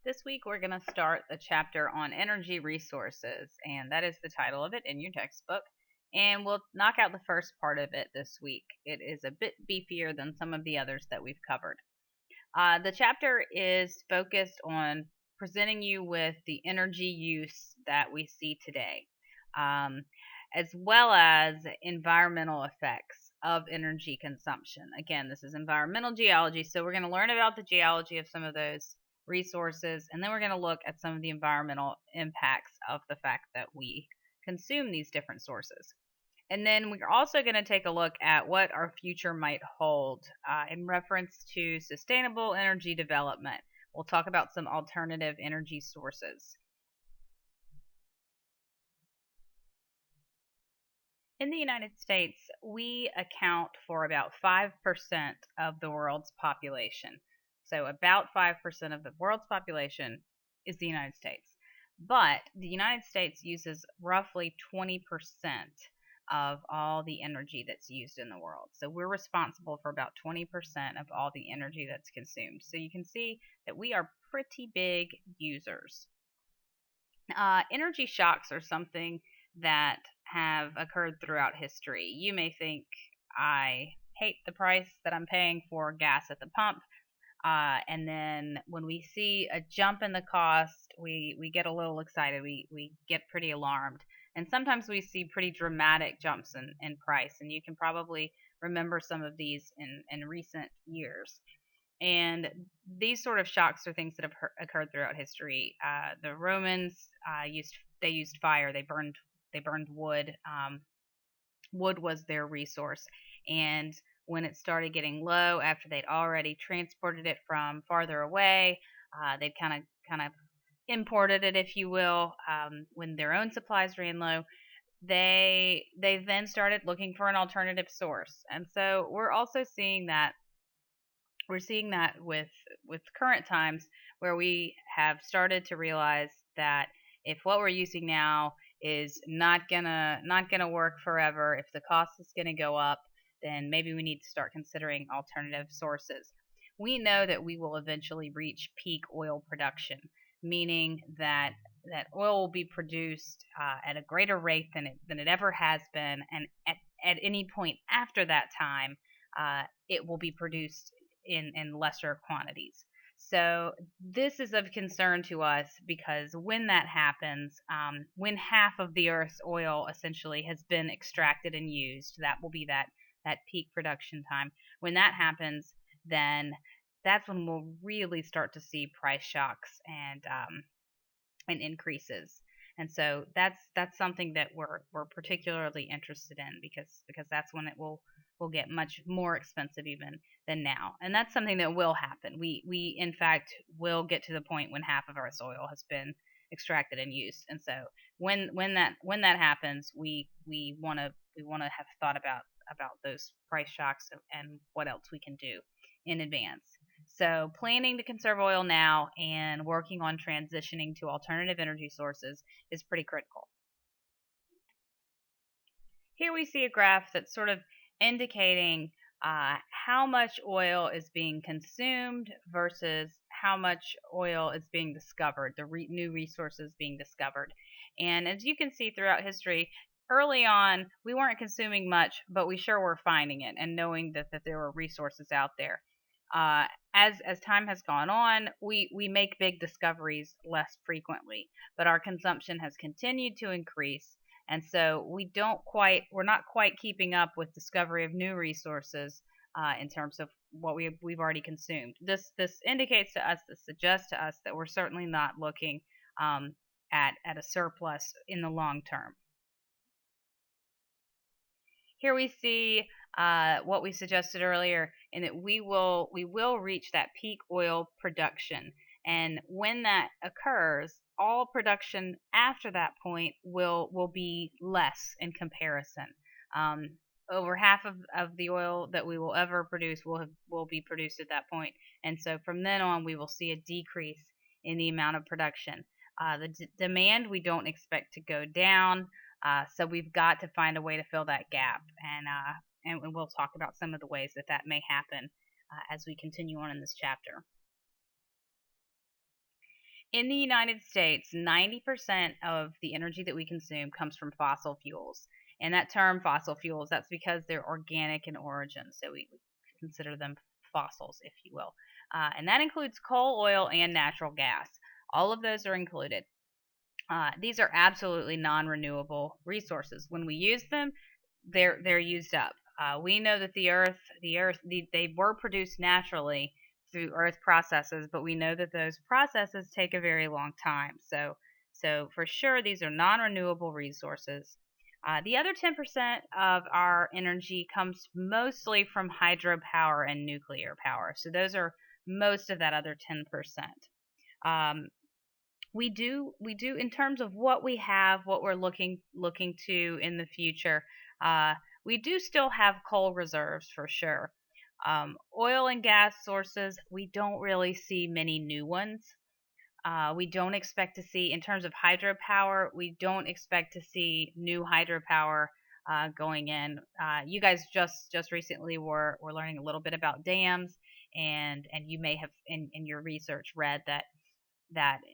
This week we're going to start the chapter on energy resources, and that is the title of it in your textbook. And we'll knock out the first part of it this week. It is a bit beefier than some of the others that we've covered. The chapter is focused on presenting you with the energy use that we see today, um, as well as environmental effects of energy consumption. Again, this is environmental geology, so we're going to learn about the geology of some of those resources, and then we're going to look at some of the environmental impacts of the fact that we consume these different sources. And then we're also going to take a look at what our future might hold in reference to sustainable energy development. We'll talk about some alternative energy sources. In the United States, we account for about 5% of the world's population. So, about 5% of the world's population is the United States. But the United States uses roughly 20% of all the energy that's used in the world. So, we're responsible for about 20% of all the energy that's consumed. So, you can see that we are pretty big users. Energy shocks are something that have occurred throughout history. You may think, I hate the price that I'm paying for gas at the pump. And then when we see a jump in the cost, we get a little excited. We get pretty alarmed. And sometimes we see pretty dramatic jumps in price. And you can probably remember some of these in recent years. And these sort of shocks are things that have occurred throughout history. The Romans used fire. They burned wood. Wood was their resource, and when it started getting low, after they'd already transported it from farther away, they'd kind of imported it, if you will. When their own supplies ran low, they then started looking for an alternative source, and so we're seeing that with current times, where we have started to realize that if what we're using now is not gonna work forever, if the cost is gonna go up, then maybe we need to start considering alternative sources. We know that we will eventually reach peak oil production, meaning that oil will be produced at a greater rate than it ever has been, and at any point after that time, it will be produced in lesser quantities. So this is of concern to us because when that happens, when half of the Earth's oil essentially has been extracted and used, that will be that peak production time. When that happens, then that's when we'll really start to see price shocks and increases. And so that's something that we're particularly interested in, because that's when it will get much more expensive even than now. And that's something that will happen. We in fact will get to the point when half of our soil has been extracted and used. And so when that happens, we want to have thought about those price shocks and what else we can do in advance. So, planning to conserve oil now and working on transitioning to alternative energy sources is pretty critical. Here we see a graph that's sort of indicating how much oil is being consumed versus how much oil is being discovered, the new resources being discovered. And as you can see throughout history, early on, we weren't consuming much, but we sure were finding it and knowing that there were resources out there. As time has gone on, we make big discoveries less frequently, but our consumption has continued to increase, and so we're not quite keeping up with discovery of new resources in terms of what we've already consumed. This indicates to us, this suggests to us that we're certainly not looking at a surplus in the long term. Here we see what we suggested earlier, in that we will reach that peak oil production, and when that occurs, all production after that point will be less in comparison. Over half of the oil that we will ever produce will be produced at that point, and so from then on we will see a decrease in the amount of production. The demand, we don't expect to go down. So we've got to find a way to fill that gap, and we'll talk about some of the ways that may happen as we continue on in this chapter. In the United States, 90% of the energy that we consume comes from fossil fuels. And that term fossil fuels, that's because they're organic in origin. So we consider them fossils, if you will. And that includes coal, oil, and natural gas. All of those are included. These are absolutely non-renewable resources. When we use them, they're used up. We know that they were produced naturally through earth processes, but we know that those processes take a very long time. So for sure, these are non-renewable resources. The other 10% of our energy comes mostly from hydropower and nuclear power. So those are most of that other 10%. Um, we do in terms of what we have, what we're looking to in the future. Uh, we do still have coal reserves for sure. Oil and gas sources, we don't really see many new ones. We don't expect to see, in terms of hydropower, we don't expect to see new hydropower going in. You guys just recently were learning a little bit about dams, and you may have in your research read that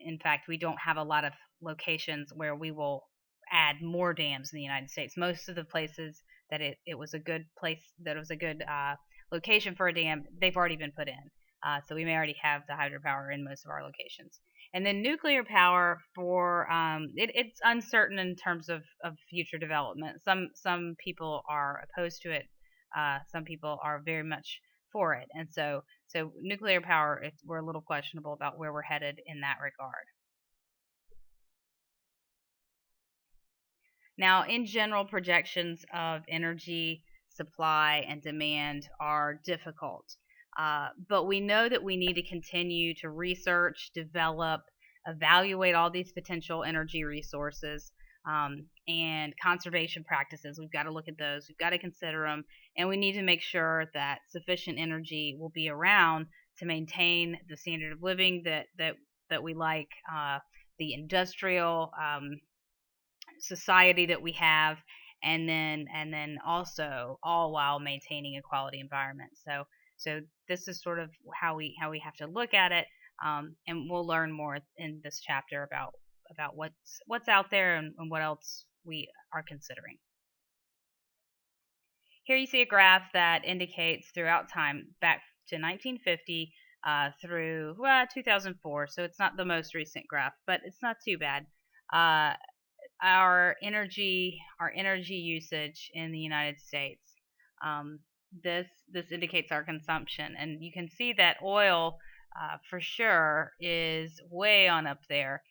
in fact we don't have a lot of locations where we will add more dams in the United States. Most of the places that it was a good place, that it was a good location for a dam, they've already been put in. So we may already have the hydropower in most of our locations. And then nuclear power it's uncertain in terms of future development. Some people are opposed to it. Some people are very much for it. And so nuclear power, we're a little questionable about where we're headed in that regard. Now, in general, projections of energy supply and demand are difficult, but we know that we need to continue to research, develop, evaluate all these potential energy resources, and conservation practices. We've got to look at those, we've got to consider them, and we need to make sure that sufficient energy will be around to maintain the standard of living that we like, the industrial society that we have, and then also all while maintaining a quality environment. So this is sort of how we have to look at it, and we'll learn more in this chapter about what's out there and what else we are considering. Here you see a graph that indicates throughout time, back to 1950 through 2004. So it's not the most recent graph, but it's not too bad. Our energy usage in the United States. This indicates our consumption, and you can see that oil, for sure, is way on up there.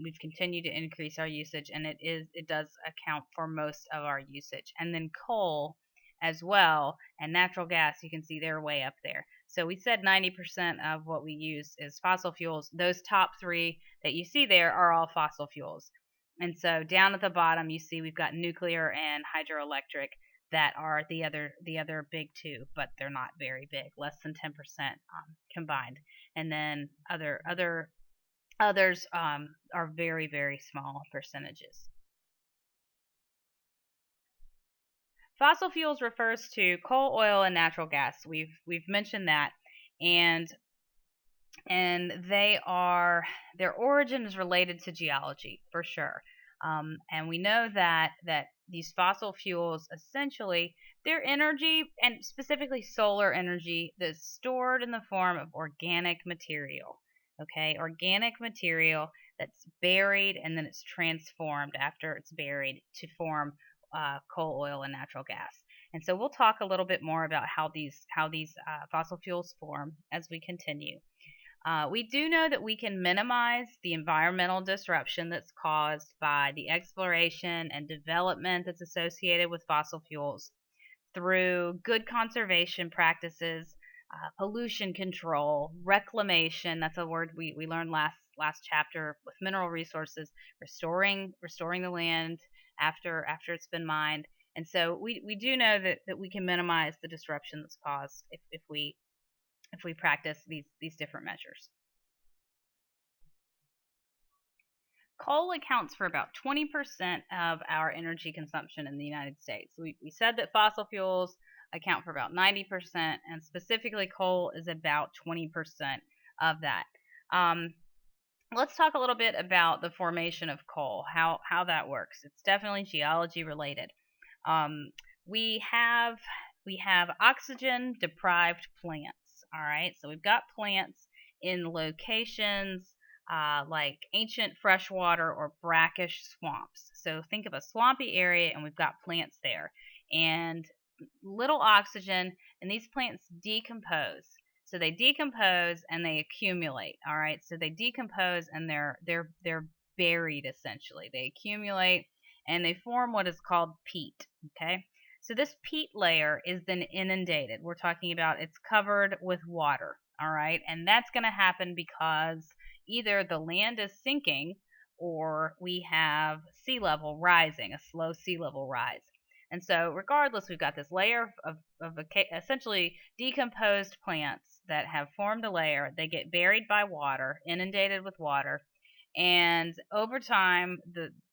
We've continued to increase our usage, and it does account for most of our usage. And then coal as well, and natural gas, you can see they're way up there. So we said 90% of what we use is fossil fuels. Those top three that you see there are all fossil fuels. And so down at the bottom, you see we've got nuclear and hydroelectric that are the other big two, but they're not very big, less than 10% combined. And then others are very, very small percentages. Fossil fuels refers to coal, oil, and natural gas. We've mentioned that, and their origin is related to geology for sure. And we know that these fossil fuels, essentially, their energy, and specifically solar energy, that's stored in the form of organic material. Okay, organic material that's buried and then it's transformed after it's buried to form coal, oil, and natural gas. And so we'll talk a little bit more about how these fossil fuels form as we continue. We do know that we can minimize the environmental disruption that's caused by the exploration and development that's associated with fossil fuels through good conservation practices, pollution control, reclamation. That's a word we learned last chapter with mineral resources, restoring the land after it's been mined. And so we do know that we can minimize the disruption that's caused if we practice these different measures. Coal accounts for about 20% of our energy consumption in the United States. We said that fossil fuels account for about 90%, and specifically coal is about 20% of that. let's talk a little bit about the formation of coal, how that works. It's definitely geology related. Um, we have we have oxygen deprived plants. All right, so we've got plants in locations like ancient freshwater or brackish swamps. So think of a swampy area, and we've got plants there, and little oxygen, and these plants decompose. So they decompose and they accumulate. All right. So they decompose and they're buried essentially. They accumulate and they form what is called peat. Okay. So this peat layer is then inundated. We're talking about it's covered with water. All right. And that's going to happen because either the land is sinking or we have sea level rising, a slow sea level rise. And so, regardless, we've got this layer of essentially decomposed plants that have formed a layer. They get buried by water, inundated with water, and over time,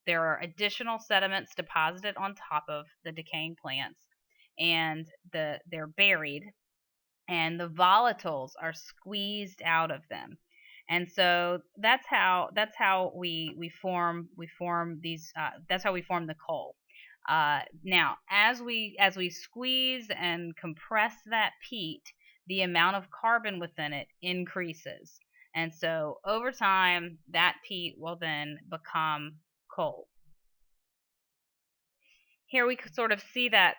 there are additional sediments deposited on top of the decaying plants, and they're buried, and the volatiles are squeezed out of them. And so that's how we form these that's how we form the coal. Now, as we squeeze and compress that peat, the amount of carbon within it increases, and so over time, that peat will then become coal. Here we sort of see that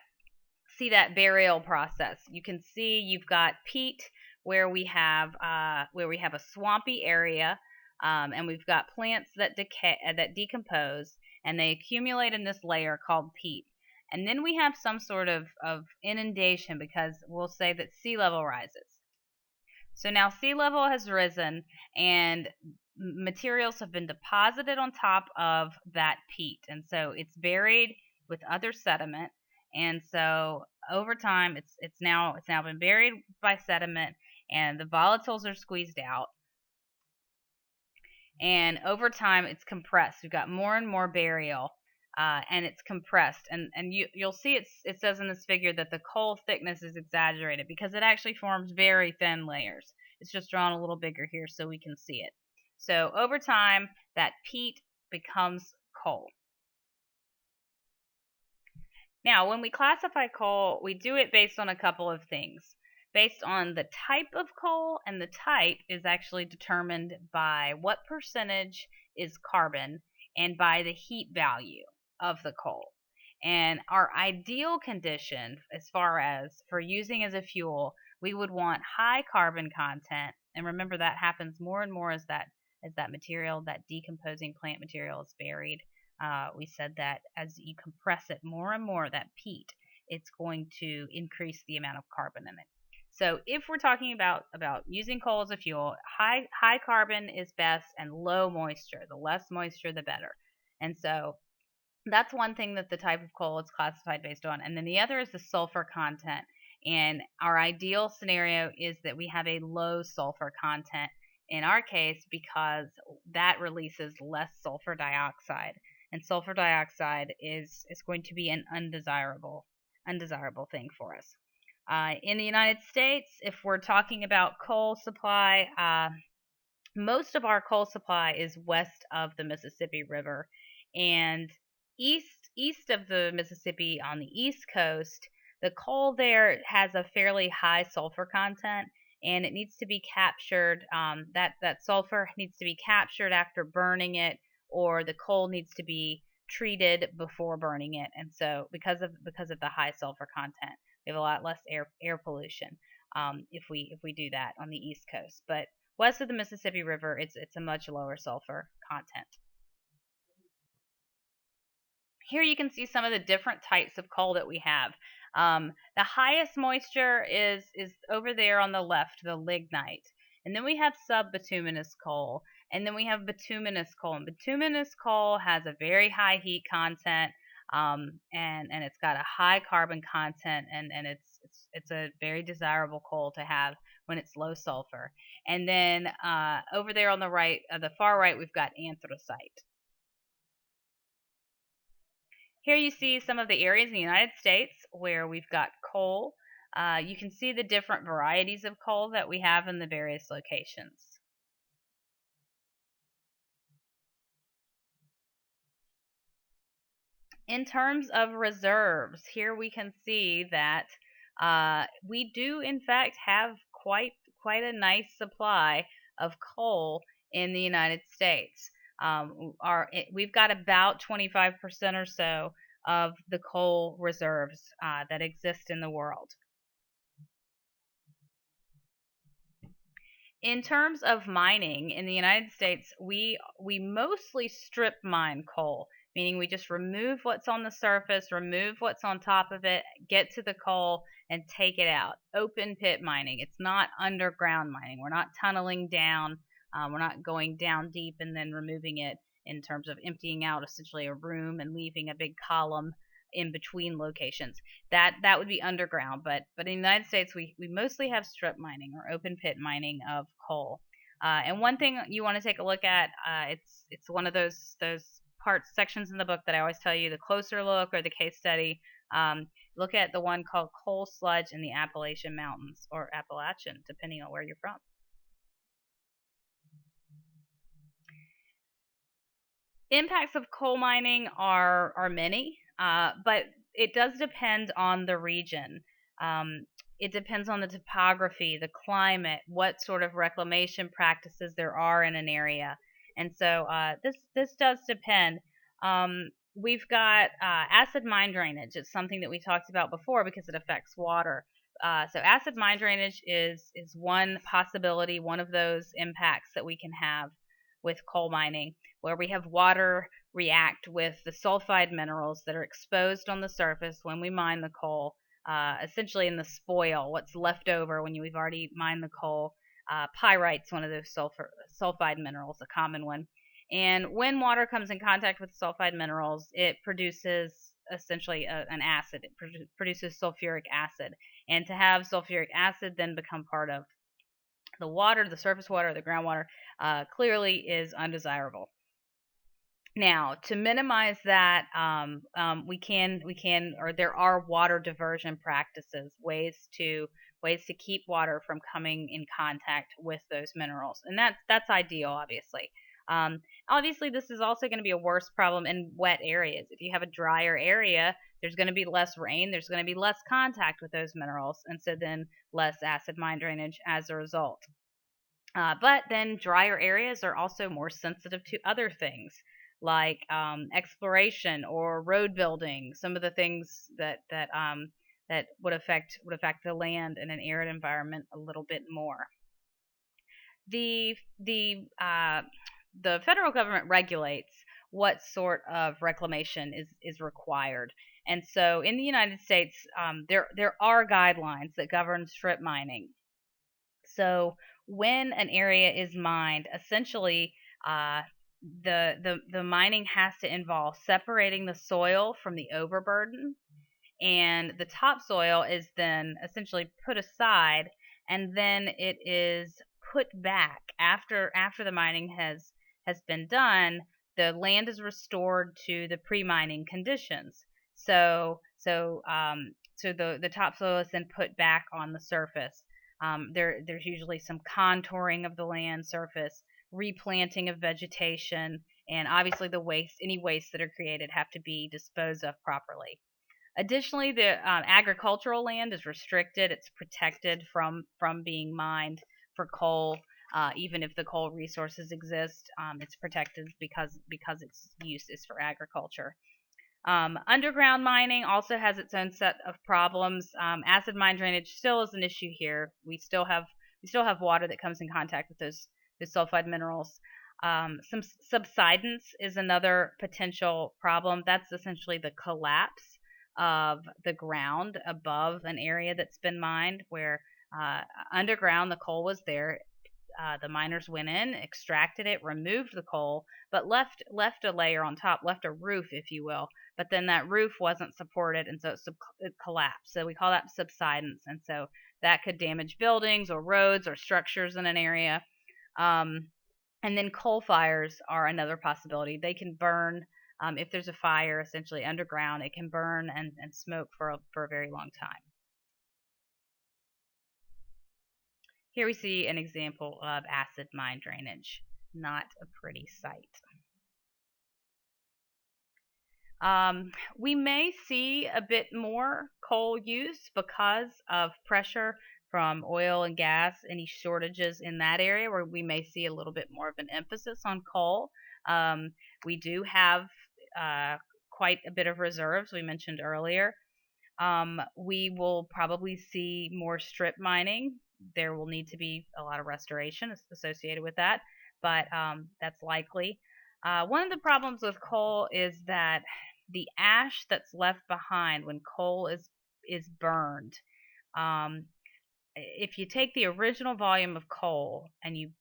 burial process. You can see you've got peat where we have a swampy area, and we've got plants that decompose, and they accumulate in this layer called peat. And then we have some sort of inundation because we'll say that sea level rises. So now sea level has risen and materials have been deposited on top of that peat. And so it's buried with other sediment. And so over time it's now been buried by sediment and the volatiles are squeezed out. And over time it's compressed. We've got more and more burial, and it's compressed. And you'll see it says in this figure that the coal thickness is exaggerated because it actually forms very thin layers. It's just drawn a little bigger here so we can see it. So over time, that peat becomes coal. Now, when we classify coal, we do it based on a couple of things. Based on the type of coal, and the type is actually determined by what percentage is carbon and by the heat value of the coal. And our ideal condition, as far as for using as a fuel, we would want high carbon content. And remember that happens more and more as that material, that decomposing plant material is buried. We said that as you compress it more and more, that peat, it's going to increase the amount of carbon in it. So if we're talking about using coal as a fuel, high carbon is best and low moisture. The less moisture, the better. And so that's one thing that the type of coal is classified based on. And then the other is the sulfur content. And our ideal scenario is that we have a low sulfur content in our case because that releases less sulfur dioxide. And sulfur dioxide is going to be an undesirable thing for us. In the United States, if we're talking about coal supply, most of our coal supply is west of the Mississippi River, and east of the Mississippi on the East Coast, the coal there has a fairly high sulfur content, and it needs to be captured. That sulfur needs to be captured after burning it, or the coal needs to be treated before burning it. And so, because of the high sulfur content, we have a lot less air pollution if we do that on the East Coast. But west of the Mississippi River, it's a much lower sulfur content. Here you can see some of the different types of coal that we have. The highest moisture is over there on the left, the lignite. And then we have subbituminous coal. And then we have bituminous coal. And bituminous coal has a very high heat content, and it's got a high carbon content, and it's a very desirable coal to have when it's low sulfur. And then over there on the right, the far right, we've got anthracite. Here you see some of the areas in the United States where we've got coal. You can see the different varieties of coal that we have in the various locations. In terms of reserves, here we can see that we do in fact have quite a nice supply of coal in the United States. We've got about 25% or so of the coal reserves that exist in the world. In terms of mining in the United States, we mostly strip mine coal, meaning we just remove what's on the surface, remove what's on top of it, get to the coal and take it out. Open pit mining. It's not underground mining. We're not tunneling down. We're not going down deep and then removing it in terms of emptying out essentially a room and leaving a big column in between locations. That would be underground, but in the United States we mostly have strip mining or open pit mining of coal. And one thing you want to take a look at, it's one of those parts sections in the book that I always tell you, the closer look or the case study. Look at the one called Coal Sludge in the Appalachian Mountains, or Appalachian, depending on where you're from. Impacts of coal mining are many, but it does depend on the region. It depends on the topography, the climate, what sort of reclamation practices there are in an area, and so this does depend. We've got acid mine drainage. It's something that we talked about before because it affects water. So acid mine drainage is one possibility, one of those impacts that we can have with coal mining, where we have water react with the sulfide minerals that are exposed on the surface when we mine the coal, essentially in the spoil, what's left over when we've already mined the coal. Pyrite's one of those sulfide minerals, a common one. And when water comes in contact with sulfide minerals, it produces essentially an acid. It produces sulfuric acid. And to have sulfuric acid then become part of the water, the surface water, the groundwater, clearly is undesirable. Now, to minimize that, or there are water diversion practices, ways to keep water from coming in contact with those minerals, and that's ideal, obviously. Obviously, this is also going to be a worse problem in wet areas. If you have a drier area, there's going to be less rain, there's going to be less contact with those minerals, and so then less acid mine drainage as a result. But then drier areas are also more sensitive to other things like exploration or road building. Some of the things that would affect the land in an arid environment a little bit more. The federal government regulates what sort of reclamation is required. And so in the United States, there are guidelines that govern strip mining. So when an area is mined, essentially the mining has to involve separating the soil from the overburden, and the topsoil is then essentially put aside, and then it is put back after the mining has been done. The land is restored to the pre-mining conditions. So the topsoil is then put back on the surface. There's usually some contouring of the land surface, replanting of vegetation, and obviously any wastes that are created have to be disposed of properly. Additionally, the agricultural land is restricted. It's protected from being mined for coal. Even if the coal resources exist, it's protected because its use is for agriculture. Underground mining also has its own set of problems. Acid mine drainage still is an issue here. We still have water that comes in contact with those sulfide minerals. Some subsidence is another potential problem. That's essentially the collapse of the ground above an area that's been mined, where underground the coal was there. The miners went in, extracted it, removed the coal, but left a layer on top, left a roof, if you will. But then that roof wasn't supported, and so it collapsed. So we call that subsidence, and so that could damage buildings or roads or structures in an area. And then coal fires are another possibility. They can burn. If there's a fire essentially underground, it can burn and smoke for a very long time. Here we see an example of acid mine drainage. Not a pretty sight. We may see a bit more coal use because of pressure from oil and gas, any shortages in that area where we may see a little bit more of an emphasis on coal. Um, we do have uh, quite a bit of reserves, we mentioned earlier. We will probably see more strip mining. There will need to be a lot of restoration associated with that, but that's likely. One of the problems with coal is that the ash that's left behind when coal is burned. Um, if you take the original volume of coal and you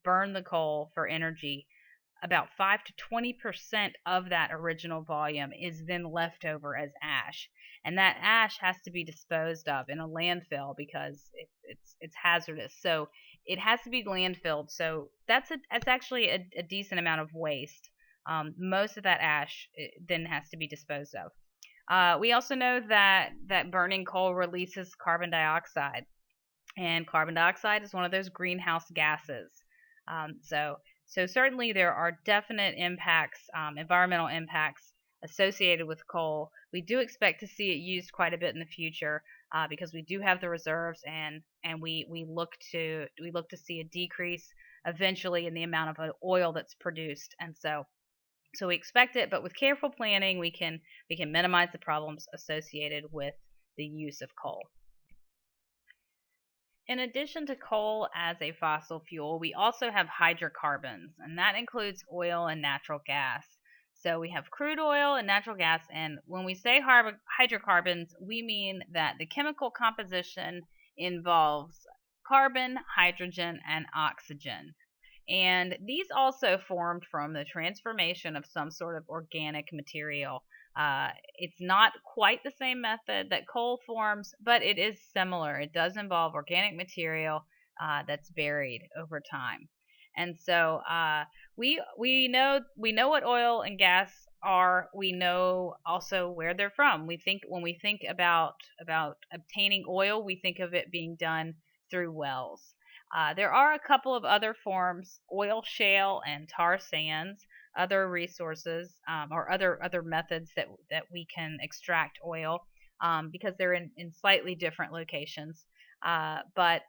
burn the coal for energy, about 5 to 20% of that original volume is then left over as ash. And that ash has to be disposed of in a landfill because it's hazardous. So it has to be landfilled. So that's actually a decent amount of waste. Most of that ash then has to be disposed of. We also know that burning coal releases carbon dioxide, and carbon dioxide is one of those greenhouse gases. So certainly there are definite impacts, environmental impacts associated with coal. We do expect to see it used quite a bit in the future because we do have the reserves, and we look to see a decrease eventually in the amount of oil that's produced, and so we expect it, but with careful planning, we can minimize the problems associated with the use of coal. In addition to coal as a fossil fuel, we also have hydrocarbons, and that includes oil and natural gas. So we have crude oil and natural gas, and when we say hydrocarbons, we mean that the chemical composition involves carbon, hydrogen, and oxygen. And these also formed from the transformation of some sort of organic material. It's not quite the same method that coal forms, but it is similar. It does involve organic material that's buried over time. And so we know what oil and gas are. We know also where they're from. When we think about obtaining oil, we think of it being done through wells. There are a couple of other forms: oil shale and tar sands, other resources, or other methods that we can extract oil, because they're in slightly different locations. But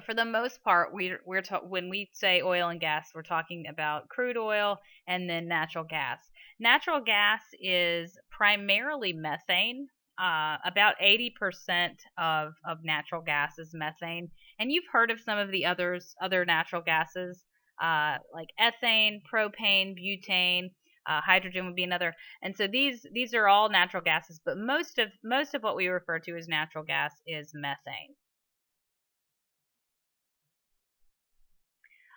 for the most part, when we say oil and gas, we're talking about crude oil and then natural gas. Natural gas is primarily methane. About 80% of natural gas is methane, and you've heard of some of the other natural gases, like ethane, propane, butane. Hydrogen would be another, and so these are all natural gases, but most of what we refer to as natural gas is methane.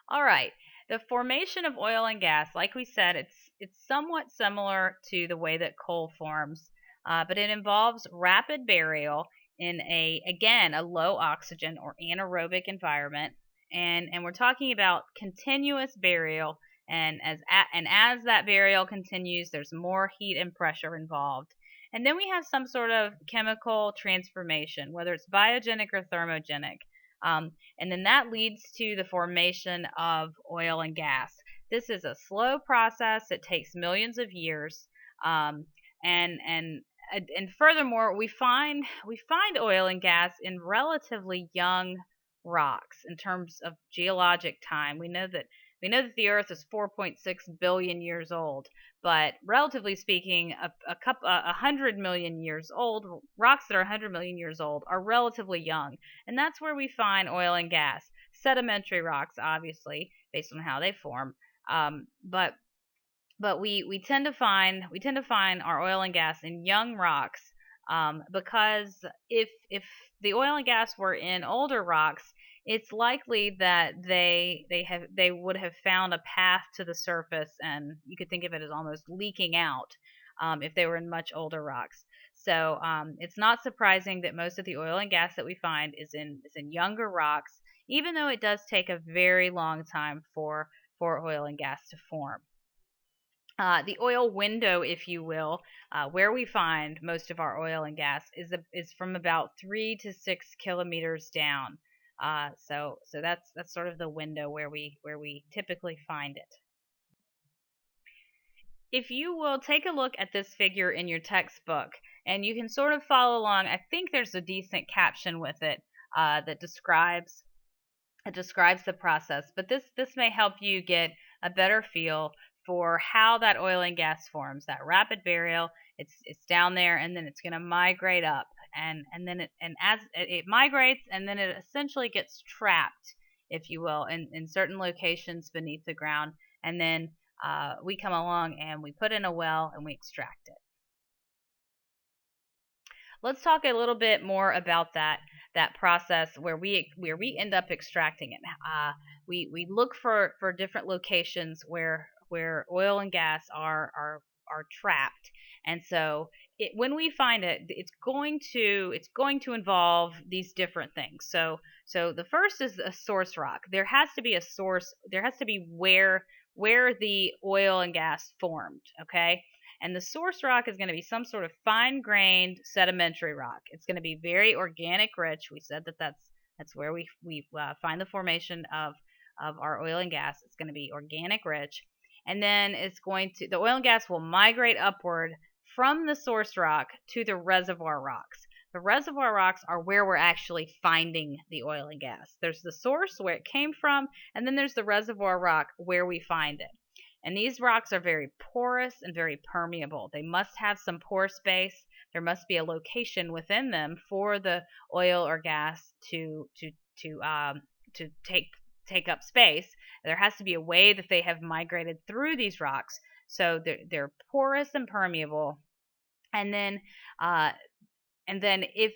All right. The formation of oil and gas, like we said, it's somewhat similar to the way that coal forms, but it involves rapid burial in a low oxygen or anaerobic environment, and we're talking about continuous burial, and as that burial continues, there's more heat and pressure involved. And then we have some sort of chemical transformation, whether it's biogenic or thermogenic. And then that leads to the formation of oil and gas. This is a slow process. It takes millions of years. Um, and and and furthermore, we find oil and gas in relatively young rocks in terms of geologic time. We know that the Earth is 4.6 billion years old, but relatively speaking, a 100 million years old, rocks that are 100 million years old are relatively young, and that's where we find oil and gas. Sedimentary rocks, obviously, based on how they form, but we tend to find our oil and gas in young rocks, because if the oil and gas were in older rocks, it's likely that they would have found a path to the surface, and you could think of it as almost leaking out, if they were in much older rocks. So it's not surprising that most of the oil and gas that we find is in younger rocks, even though it does take a very long time for oil and gas to form. The oil window, if you will, where we find most of our oil and gas is from about 3 to 6 kilometers down. So that's sort of the window where we typically find it. If you will take a look at this figure in your textbook, and you can sort of follow along, I think there's a decent caption with it that describes the process. But this may help you get a better feel for how that oil and gas forms. That rapid burial, it's down there, and then it's going to migrate up, and then as it migrates, and then it essentially gets trapped, if you will, in certain locations beneath the ground, and then we come along and we put in a well and we extract it. Let's talk a little bit more about that process where we end up extracting it. We look for different locations where oil and gas are trapped, and so when we find it, it's going to involve these different things. So the first is a source rock. There has to be a source. There has to be where the oil and gas formed. Okay. And the source rock is going to be some sort of fine-grained sedimentary rock. It's going to be very organic rich. We said that's where we find the formation of our oil and gas. It's going to be organic rich, and then the oil and gas will migrate upward from the source rock to the reservoir rocks. The reservoir rocks are where we're actually finding the oil and gas. There's the source where it came from, and then there's the reservoir rock where we find it. And these rocks are very porous and very permeable. They must have some pore space. There must be a location within them for the oil or gas to take up space. There has to be a way that they have migrated through these rocks, so they're porous and permeable. And then if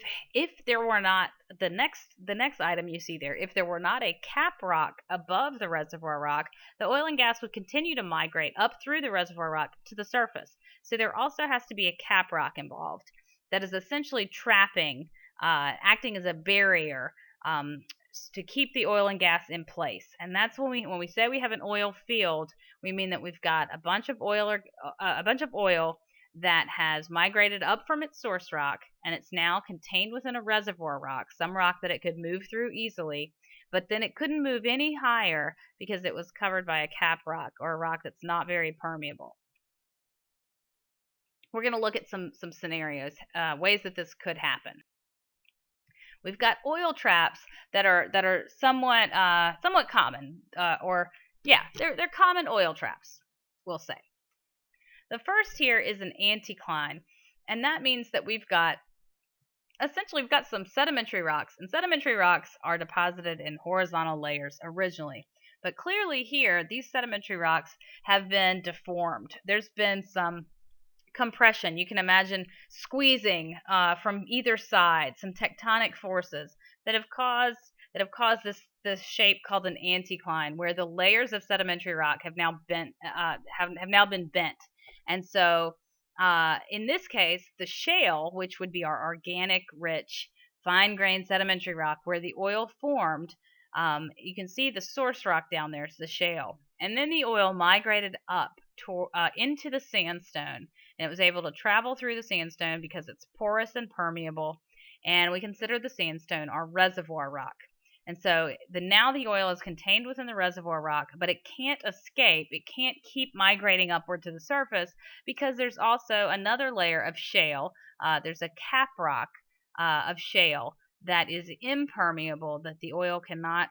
there were not the next item you see there, if there were not a cap rock above the reservoir rock, the oil and gas would continue to migrate up through the reservoir rock to the surface. So there also has to be a cap rock involved that is essentially trapping, acting as a barrier to keep the oil and gas in place. And that's when we say we have an oil field, we mean that we've got a bunch of oil that has migrated up from its source rock, and it's now contained within a reservoir rock, some rock that it could move through easily, but then it couldn't move any higher because it was covered by a cap rock, or a rock that's not very permeable. We're going to look at some scenarios, ways that this could happen. We've got oil traps that are somewhat common, they're common oil traps, we'll say. The first here is an anticline, and that means that we've got some sedimentary rocks, and sedimentary rocks are deposited in horizontal layers originally. But clearly here, these sedimentary rocks have been deformed. There's been some compression. You can imagine squeezing from either side, some tectonic forces that have caused this shape called an anticline, where the layers of sedimentary rock have now been bent. And so in this case, the shale, which would be our organic, rich, fine-grained sedimentary rock where the oil formed, you can see the source rock down there is the shale. And then the oil migrated up into the sandstone, and it was able to travel through the sandstone because it's porous and permeable, and we consider the sandstone our reservoir rock. And so now the oil is contained within the reservoir rock, but it can't escape. It can't keep migrating upward to the surface because there's also another layer of shale. There's a cap rock of shale that is impermeable, that the oil cannot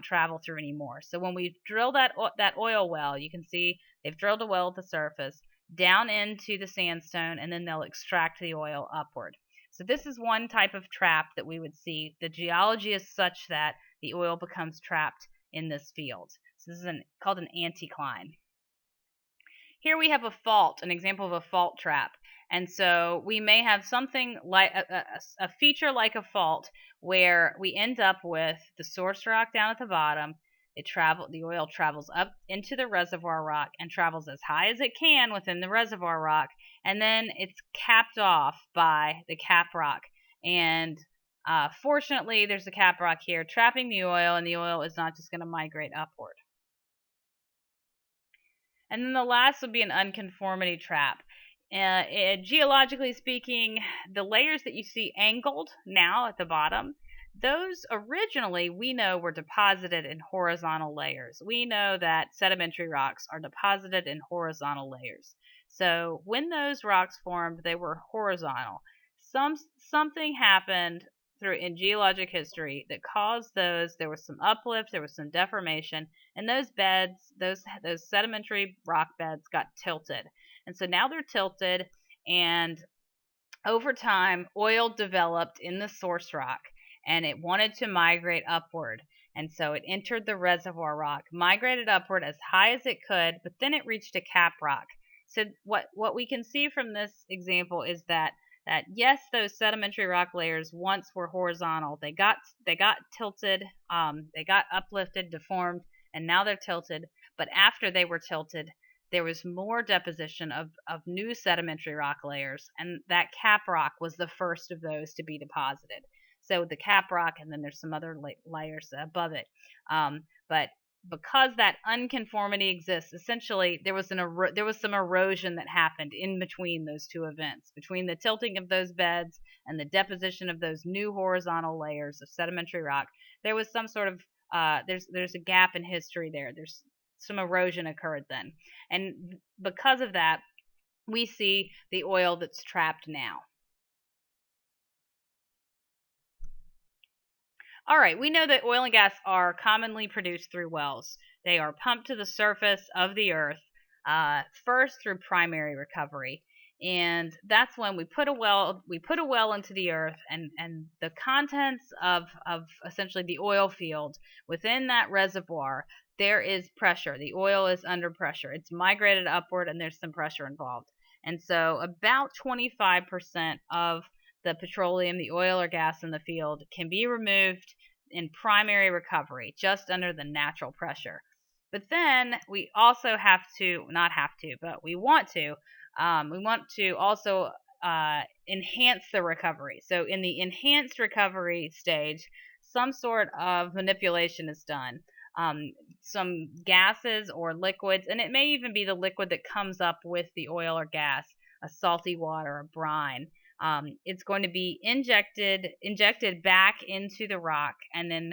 travel through anymore. So when we drill that oil well, you can see they've drilled a well at the surface down into the sandstone, and then they'll extract the oil upward. So this is one type of trap that we would see. The geology is such that the oil becomes trapped in this field. So this is called an anticline. Here we have a fault, an example of a fault trap. And so we may have something like a feature like a fault where we end up with the source rock down at the bottom. The oil travels up into the reservoir rock and travels as high as it can within the reservoir rock, and then it's capped off by the cap rock. And fortunately, there's a cap rock here trapping the oil, and the oil is not just going to migrate upward. And then the last would be an unconformity trap. Geologically speaking, the layers that you see angled now at the bottom, those originally we know were deposited in horizontal layers. We know that sedimentary rocks are deposited in horizontal layers. So when those rocks formed, they were horizontal. Something happened through in geologic history that caused those. There was some uplift, there was some deformation, and those beds, those sedimentary rock beds, got tilted, and so now they're tilted, and over time, oil developed in the source rock and it wanted to migrate upward. And so it entered the reservoir rock, migrated upward as high as it could, but then it reached a cap rock. So what we can see from this example is that yes, those sedimentary rock layers once were horizontal. They got tilted, they got uplifted, deformed, and now they're tilted. But after they were tilted, there was more deposition of new sedimentary rock layers, and that cap rock was the first of those to be deposited. So the cap rock, and then there's some other layers above it. But because that unconformity exists, essentially there was some erosion that happened in between those two events, between the tilting of those beds and the deposition of those new horizontal layers of sedimentary rock. There was some sort of there's a gap in history there. There's some erosion occurred then. And because of that, we see the oil that's trapped now. All right, we know that oil and gas are commonly produced through wells. They are pumped to the surface of the earth, first through primary recovery. And that's when we put a well into the earth, and the contents of essentially the oil field within that reservoir, there is pressure. The oil is under pressure. It's migrated upward and there's some pressure involved. And so about 25% of the petroleum, the oil or gas in the field can be removed in primary recovery, just under the natural pressure. But then we also have to, not have to, but we want to also enhance the recovery. So in the enhanced recovery stage, some sort of manipulation is done. Some gases or liquids, and it may even be the liquid that comes up with the oil or gas, a salty water, a brine. It's going to be injected back into the rock, and then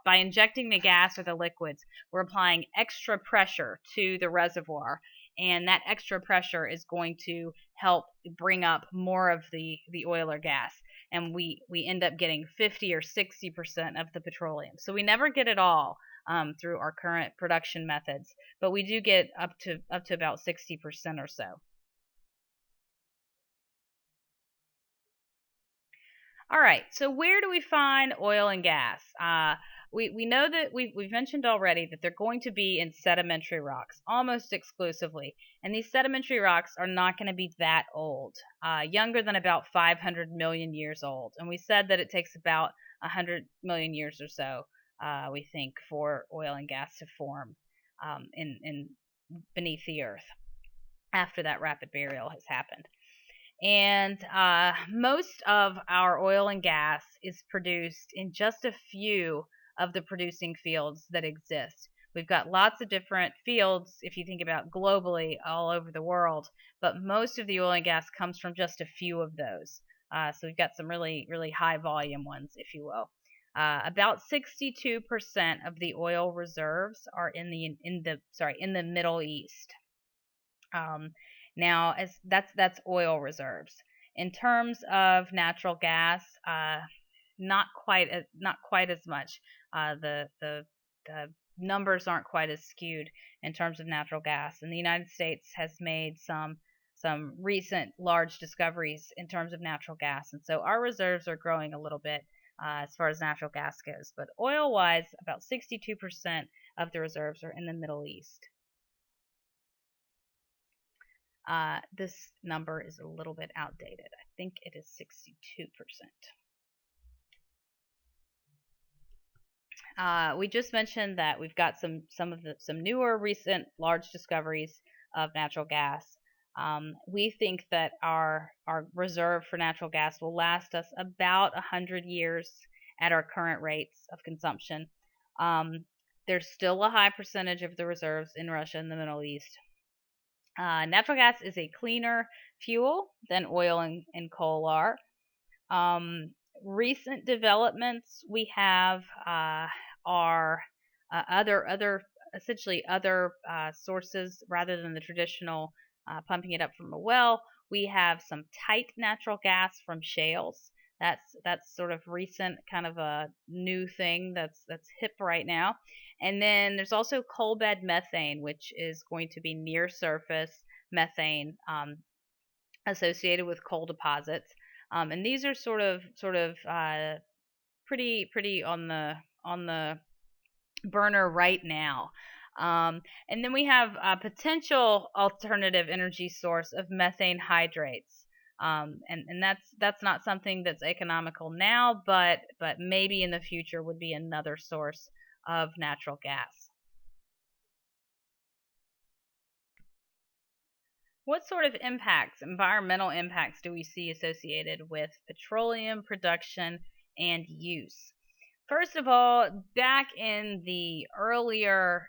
by injecting the gas or the liquids, we're applying extra pressure to the reservoir, and that extra pressure is going to help bring up more of the oil or gas, and we end up getting 50 or 60% of the petroleum. So we never get it all through our current production methods, but we do get up to about 60% or so. All right, so where do we find oil and gas? We know that we've mentioned already that they're going to be in sedimentary rocks almost exclusively, and these sedimentary rocks are not going to be that old, younger than about 500 million years old. And we said that it takes about 100 million years or so, we think, for oil and gas to form in beneath the earth after that rapid burial has happened. And most of our oil and gas is produced in just a few of the producing fields that exist. We've got lots of different fields, if you think about globally, all over the world, but most of the oil and gas comes from just a few of those. So we've got some really, really high volume ones, if you will. About 62% of the oil reserves are in the Middle East. Now, as that's oil reserves. In terms of natural gas, not quite as much. The numbers aren't quite as skewed in terms of natural gas. And the United States has made some recent large discoveries in terms of natural gas, and so our reserves are growing a little bit as far as natural gas goes. But oil-wise, about 62% of the reserves are in the Middle East. This number is a little bit outdated. I think it is 62%. We just mentioned that we've got some newer recent large discoveries of natural gas. We think that our reserve for natural gas will last us about 100 years at our current rates of consumption. There's still a high percentage of the reserves in Russia and the Middle East. Natural gas is a cleaner fuel than oil and coal are. Recent developments we have are other sources rather than the traditional pumping it up from a well. We have some tight natural gas from shales. That's sort of recent, kind of a new thing that's hip right now. And then there's also coal bed methane, which is going to be near surface methane, associated with coal deposits. And these are sort of pretty on the burner right now. And then we have a potential alternative energy source of methane hydrates. And that's not something that's economical now, but maybe in the future would be another source of natural gas. What sort of impacts, environmental impacts, do we see associated with petroleum production and use? First of all, back in the earlier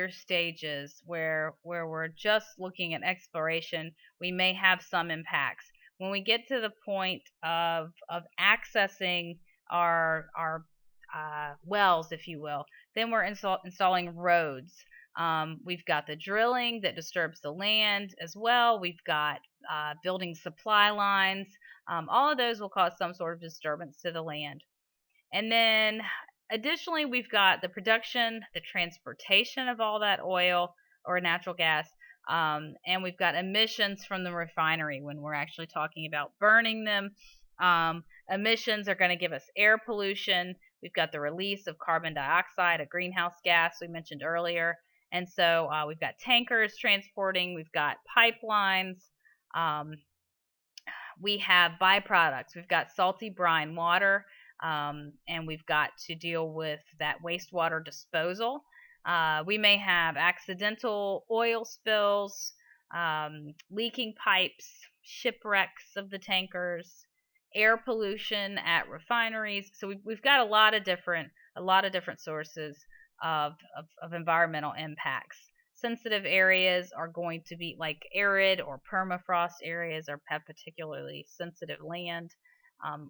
stages where we're just looking at exploration, we may have some impacts. When we get to the point of accessing our wells, if you will, then we're installing roads. We've got the drilling that disturbs the land as well. We've got building supply lines. All of those will cause some sort of disturbance to the land. And then additionally, we've got the production, the transportation of all that oil or natural gas, and we've got emissions from the refinery when we're actually talking about burning them. Emissions are going to give us air pollution. We've got the release of carbon dioxide, a greenhouse gas we mentioned earlier. And so we've got tankers transporting, we've got pipelines, um, we have byproducts. We've got salty brine water, and we've got to deal with that wastewater disposal. We may have accidental oil spills, leaking pipes, shipwrecks of the tankers, air pollution at refineries. So we've got a lot of different sources of environmental impacts. Sensitive areas are going to be like arid or permafrost areas are particularly sensitive land.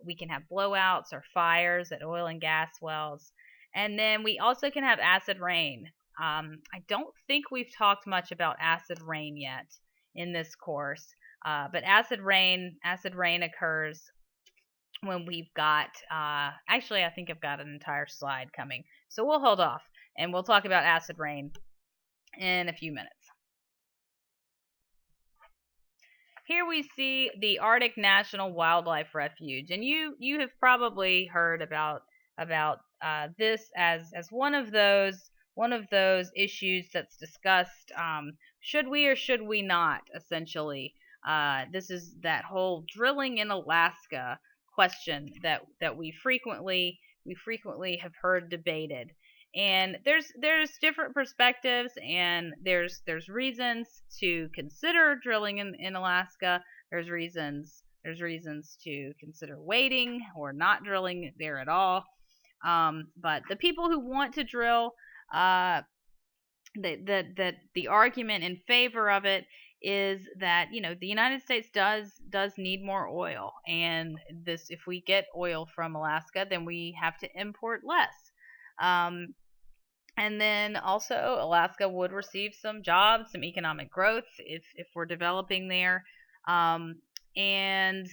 We can have blowouts or fires at oil and gas wells. And then we also can have acid rain. I don't think we've talked much about acid rain yet in this course, but acid rain occurs when we've got, actually, I think I've got an entire slide coming. So we'll hold off and we'll talk about acid rain in a few minutes. Here we see the Arctic National Wildlife Refuge, and you have probably heard about this as one of those issues that's discussed. Should we or should we not? Essentially, this is that whole drilling in Alaska question that we frequently have heard debated. And there's different perspectives, and there's reasons to consider drilling in Alaska. There's reasons to consider waiting or not drilling there at all. But the people who want to drill, the argument in favor of it is that the United States does need more oil, and this if we get oil from Alaska, then we have to import less. Um, and then also, Alaska would receive some jobs, some economic growth if we're developing there. Um, and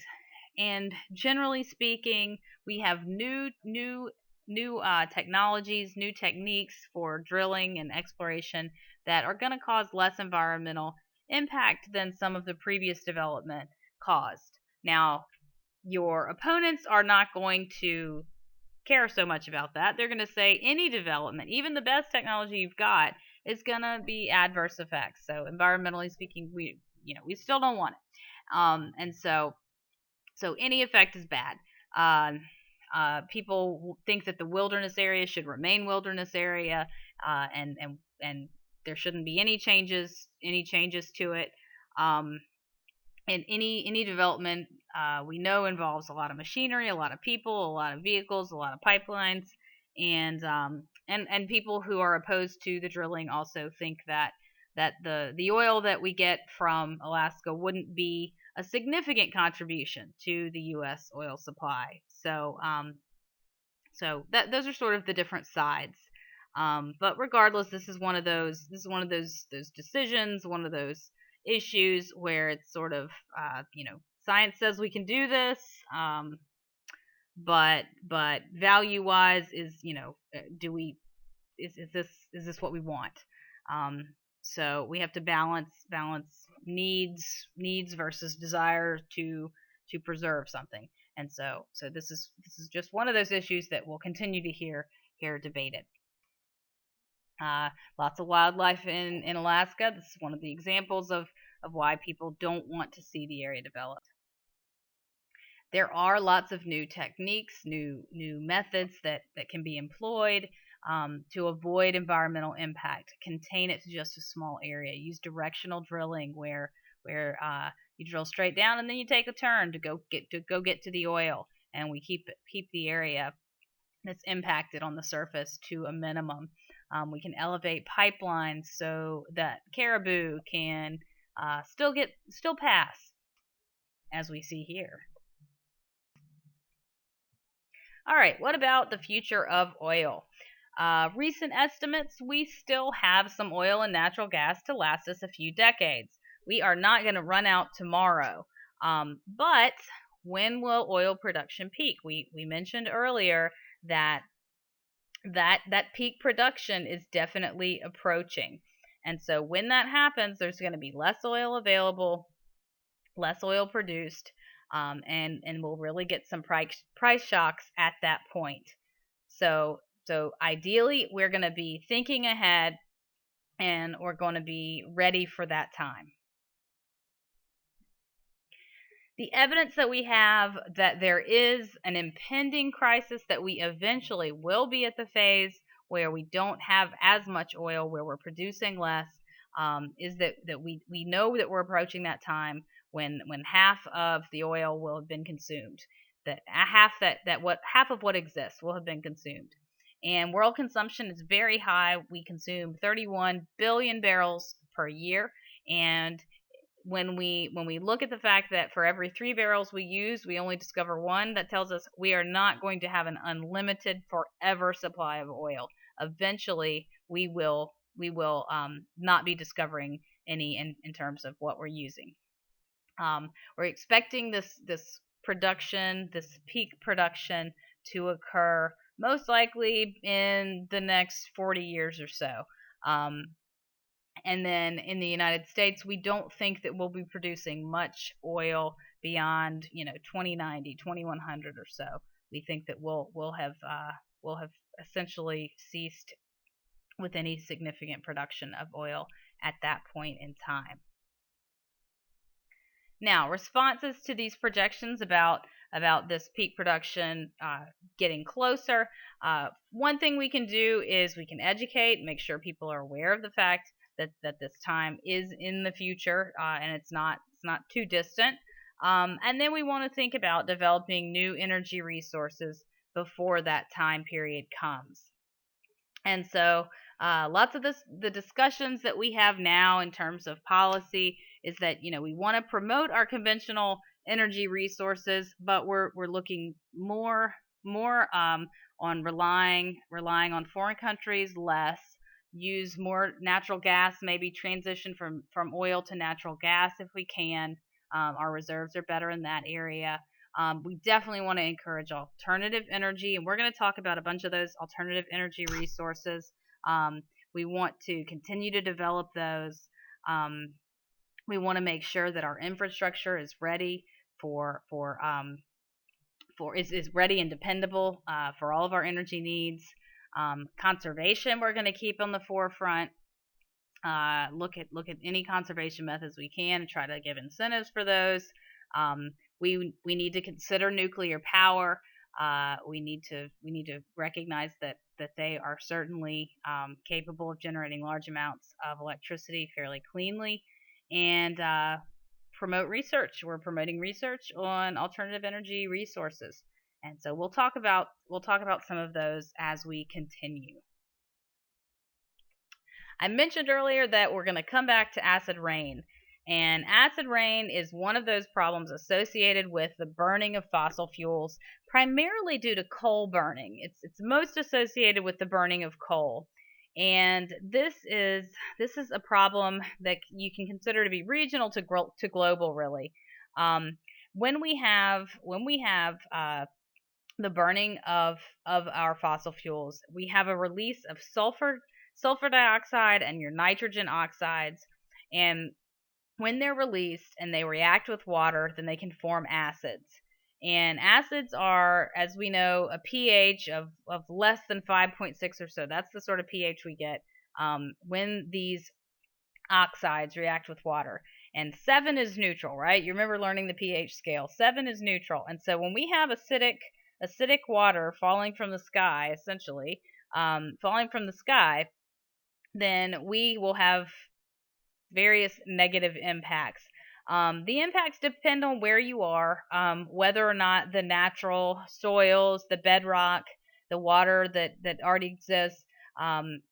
and generally speaking, we have new technologies, new techniques for drilling and exploration that are going to cause less environmental impact than some of the previous development caused. Now, your opponents are not going to care so much about that. They're going to say any development, even the best technology you've got, is going to be adverse effects. So environmentally speaking, we still don't want it. And so any effect is bad. People think that the wilderness area should remain wilderness area, and there shouldn't be any changes to it. And any development, we know, involves a lot of machinery, a lot of people, a lot of vehicles, a lot of pipelines, and people who are opposed to the drilling also think that the oil that we get from Alaska wouldn't be a significant contribution to the U.S. oil supply. So those are sort of the different sides. But regardless, this is one of those decisions, one of those issues where it's sort of, science says we can do this, but value wise is, do we is this what we want? Um, so we have to balance needs versus desire to preserve something. And so this is just one of those issues that we'll continue to hear debated. Lots of wildlife in Alaska. This is one of the examples of why people don't want to see the area developed. There are lots of new techniques, new methods that can be employed to avoid environmental impact, contain it to just a small area. Use directional drilling where you drill straight down and then you take a turn to go get to the oil, and we keep the area that's impacted on the surface to a minimum. We can elevate pipelines so that caribou can still pass, as we see here. All right, what about the future of oil? Recent estimates, we still have some oil and natural gas to last us a few decades. We are not going to run out tomorrow. But when will oil production peak? We mentioned earlier that peak production is definitely approaching. And so when that happens, there's going to be less oil available, less oil produced, and we'll really get some price shocks at that point. So ideally, we're going to be thinking ahead, and we're going to be ready for that time. The evidence that we have that there is an impending crisis, that we eventually will be at the phase where we don't have as much oil, where we're producing less, is that we know that we're approaching that time when half of the oil will have been consumed, that half of what exists will have been consumed. And world consumption is very high. We consume 31 billion barrels per year, and when we look at the fact that for every 3 barrels we use, we only discover one, that tells us we are not going to have an unlimited forever supply of oil. Eventually, we will not be discovering any in terms of what we're using. We're expecting this production, this peak production, to occur most likely in the next 40 years or so. And then in the United States, we don't think that we'll be producing much oil beyond 2090, 2100 or so. We think that we'll have essentially ceased with any significant production of oil at that point in time. Now, responses to these projections about this peak production getting closer. One thing we can do is we can educate, make sure people are aware of the fact that this time is in the future, and it's not too distant. And then we want to think about developing new energy resources before that time period comes. And so lots of the discussions that we have now in terms of policy is that we want to promote our conventional energy resources, but we're looking more on relying on foreign countries less. Use more natural gas, maybe transition from oil to natural gas if we can. Our reserves are better in that area. We definitely want to encourage alternative energy, and we're going to talk about a bunch of those alternative energy resources. We want to continue to develop those. We want to make sure that our infrastructure is ready is ready and dependable for all of our energy needs. Conservation, we're going to keep on the forefront. Look at any conservation methods we can and try to give incentives for those. We need to consider nuclear power. We need to recognize that they are certainly capable of generating large amounts of electricity fairly cleanly, and promote research. We're promoting research on alternative energy resources. And so we'll talk about some of those as we continue. I mentioned earlier that we're going to come back to acid rain. And acid rain is one of those problems associated with the burning of fossil fuels, primarily due to coal burning. It's most associated with the burning of coal. And this is a problem that you can consider to be regional to global, really. Um, when we have the burning of our fossil fuels, we have a release of sulfur dioxide and your nitrogen oxides, and when they're released and they react with water, then they can form acids. And acids are, as we know, a pH of less than 5.6 or so. That's the sort of pH we get when these oxides react with water. And 7 is neutral, right? You remember learning the pH scale. 7 is neutral. And so when we have acidic water falling from the sky, essentially, falling from the sky, then we will have various negative impacts. The impacts depend on where you are, whether or not the natural soils, the bedrock, the water that already exists, um,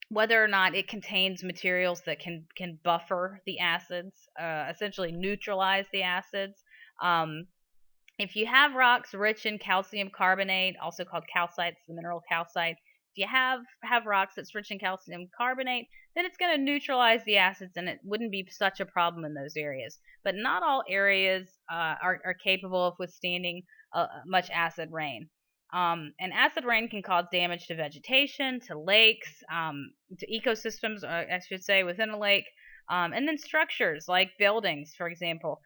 whether or not it contains materials that can buffer the acids, essentially neutralize the acids. Um, if you have rocks rich in calcium carbonate, also called calcites, the mineral calcite, if you have rocks that's rich in calcium carbonate, then it's going to neutralize the acids, and it wouldn't be such a problem in those areas. But not all areas are capable of withstanding much acid rain. And acid rain can cause damage to vegetation, to lakes, to ecosystems, I should say, within a lake, and then structures like buildings, for example.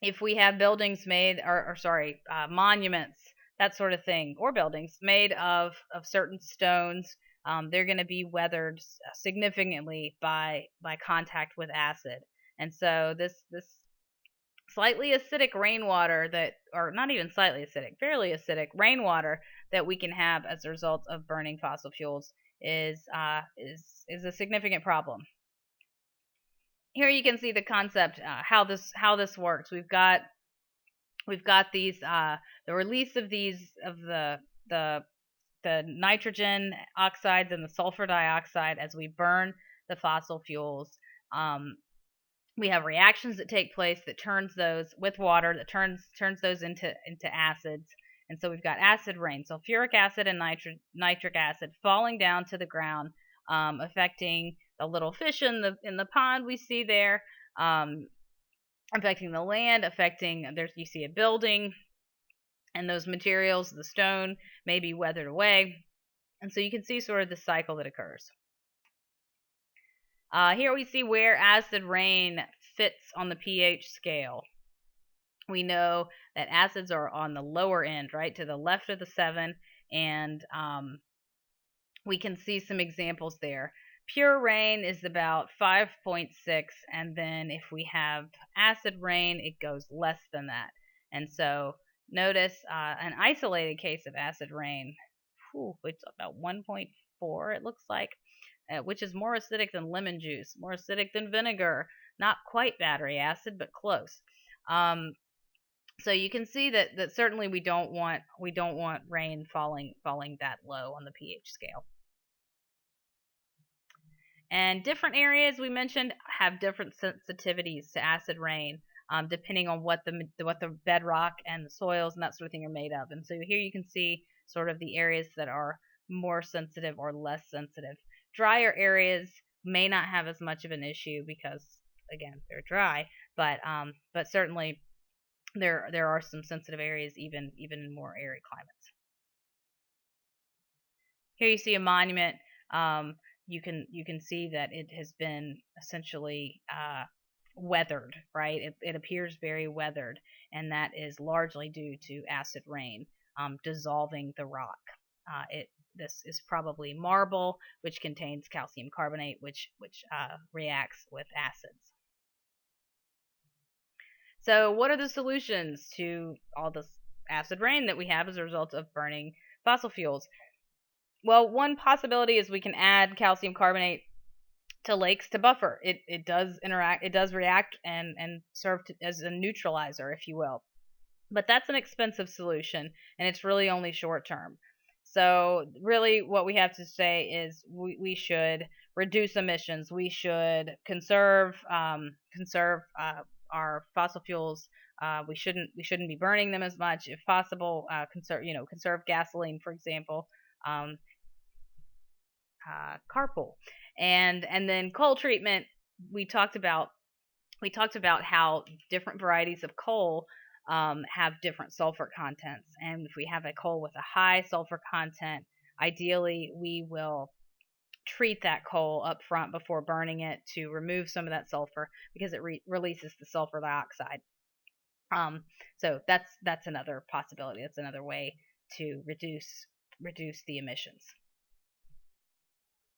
If we have buildings made, or sorry, monuments, that sort of thing, or buildings made of certain stones, they're going to be weathered significantly by contact with acid. And so this slightly acidic rainwater that, or not even slightly acidic, fairly acidic rainwater that we can have as a result of burning fossil fuels is a significant problem. Here you can see the concept, how this works. We've got these the release of these of the the nitrogen oxides and the sulfur dioxide as we burn the fossil fuels. Um, we have reactions that take place that turns those with water, that turns those into acids. And so we've got acid rain, sulfuric acid and nitric acid falling down to the ground, affecting the little fish in the pond we see there, um, affecting the land, affecting, there's, you see a building, and those materials, the stone, may be weathered away. And so you can see sort of the cycle that occurs. Here we see where acid rain fits on the pH scale. We know that acids are on the lower end, right, to the left of the 7, and we can see some examples there. Pure rain is about 5.6, and then if we have acid rain, it goes less than that. And so notice an isolated case of acid rain, it's about 1.4, it looks like, which is more acidic than lemon juice, more acidic than vinegar. Not quite battery acid, but close. So you can see that certainly we don't want rain falling that low on the pH scale. And different areas we mentioned have different sensitivities to acid rain, depending on what the bedrock and the soils and that sort of thing are made of. And so here you can see sort of the areas that are more sensitive or less sensitive. Drier areas may not have as much of an issue because, again, they're dry, but certainly there are some sensitive areas even in more arid climates. Here you see a monument. You can see that it has been essentially weathered, right? It appears very weathered, and that is largely due to acid rain dissolving the rock. This is probably marble, which contains calcium carbonate, which reacts with acids. So, what are the solutions to all this acid rain that we have as a result of burning fossil fuels? Well, one possibility is we can add calcium carbonate to lakes to buffer. It does interact, it does react and serve as a neutralizer, if you will. But that's an expensive solution, and it's really only short term. So really what we have to say is we should reduce emissions. We should conserve our fossil fuels. We shouldn't be burning them as much if possible. Conserve gasoline, for example. carpool. And then coal treatment, we talked about how different varieties of coal have different sulfur contents. And if we have a coal with a high sulfur content, ideally we will treat that coal up front before burning it to remove some of that sulfur, because it releases the sulfur dioxide. Um, so that's another possibility. That's another way to reduce the emissions.